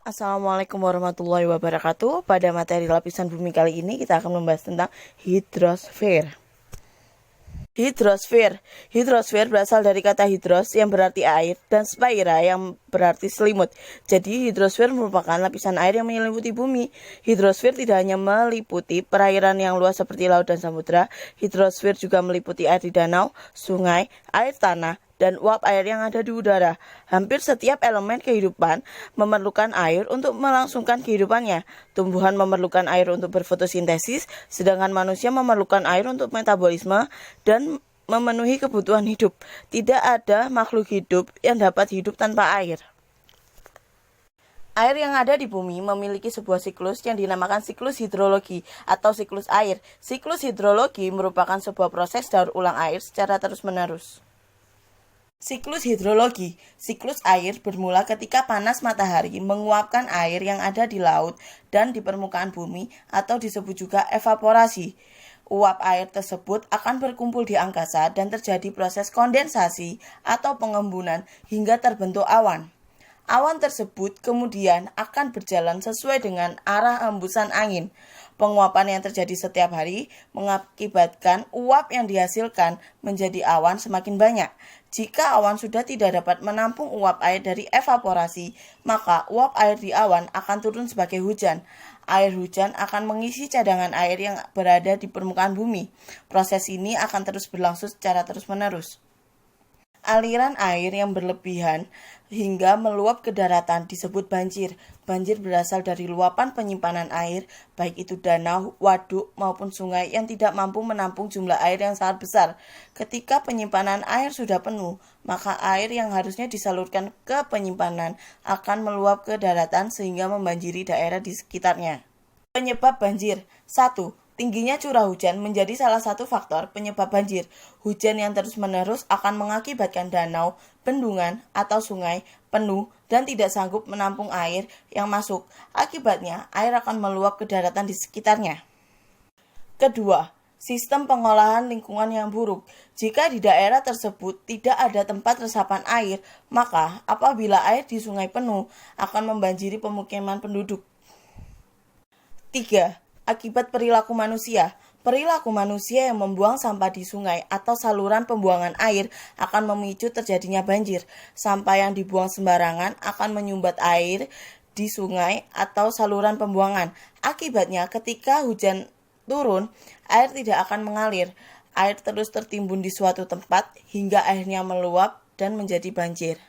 Assalamualaikum warahmatullahi wabarakatuh. Pada materi lapisan bumi kali ini kita akan membahas tentang hidrosfer. Hidrosfer berasal dari kata hidros yang berarti air dan sphaira yang berarti selimut. Jadi hidrosfer merupakan lapisan air yang menyelimuti bumi. Hidrosfer tidak hanya meliputi perairan yang luas seperti laut dan samudra. Hidrosfer juga meliputi air di danau, sungai, air tanah, dan uap air yang ada di udara. Hampir setiap elemen kehidupan memerlukan air untuk melangsungkan kehidupannya. Tumbuhan memerlukan air untuk berfotosintesis, sedangkan manusia memerlukan air untuk metabolisme dan memenuhi kebutuhan hidup. Tidak ada makhluk hidup yang dapat hidup tanpa air. Air yang ada di bumi memiliki sebuah siklus yang dinamakan siklus hidrologi atau siklus air. Siklus hidrologi merupakan sebuah proses daur ulang air secara terus-menerus. Siklus hidrologi, siklus air bermula ketika panas matahari menguapkan air yang ada di laut dan di permukaan bumi atau disebut juga evaporasi. Uap air tersebut akan berkumpul di angkasa dan terjadi proses kondensasi atau pengembunan hingga terbentuk awan. Awan tersebut kemudian akan berjalan sesuai dengan arah hembusan angin. Penguapan yang terjadi setiap hari mengakibatkan uap yang dihasilkan menjadi awan semakin banyak. Jika awan sudah tidak dapat menampung uap air dari evaporasi, maka uap air di awan akan turun sebagai hujan. Air hujan akan mengisi cadangan air yang berada di permukaan bumi. Proses ini akan terus berlangsung secara terus-menerus. Aliran air yang berlebihan hingga meluap ke daratan disebut banjir. Banjir berasal dari luapan penyimpanan air, baik itu danau, waduk, maupun sungai yang tidak mampu menampung jumlah air yang sangat besar. Ketika penyimpanan air sudah penuh, maka air yang harusnya disalurkan ke penyimpanan akan meluap ke daratan sehingga membanjiri daerah di sekitarnya. Penyebab banjir. 1. Tingginya curah hujan menjadi salah satu faktor penyebab banjir. Hujan yang terus-menerus akan mengakibatkan danau, bendungan, atau sungai penuh dan tidak sanggup menampung air yang masuk. Akibatnya, air akan meluap ke daratan di sekitarnya. Kedua, sistem pengolahan lingkungan yang buruk. Jika di daerah tersebut tidak ada tempat resapan air, maka apabila air di sungai penuh, akan membanjiri pemukiman penduduk. 3. Akibat perilaku manusia. Perilaku manusia yang membuang sampah di sungai atau saluran pembuangan air akan memicu terjadinya banjir. Sampah yang dibuang sembarangan akan menyumbat air di sungai atau saluran pembuangan. Akibatnya ketika hujan turun, air tidak akan mengalir. Air terus tertimbun di suatu tempat hingga akhirnya meluap dan menjadi banjir.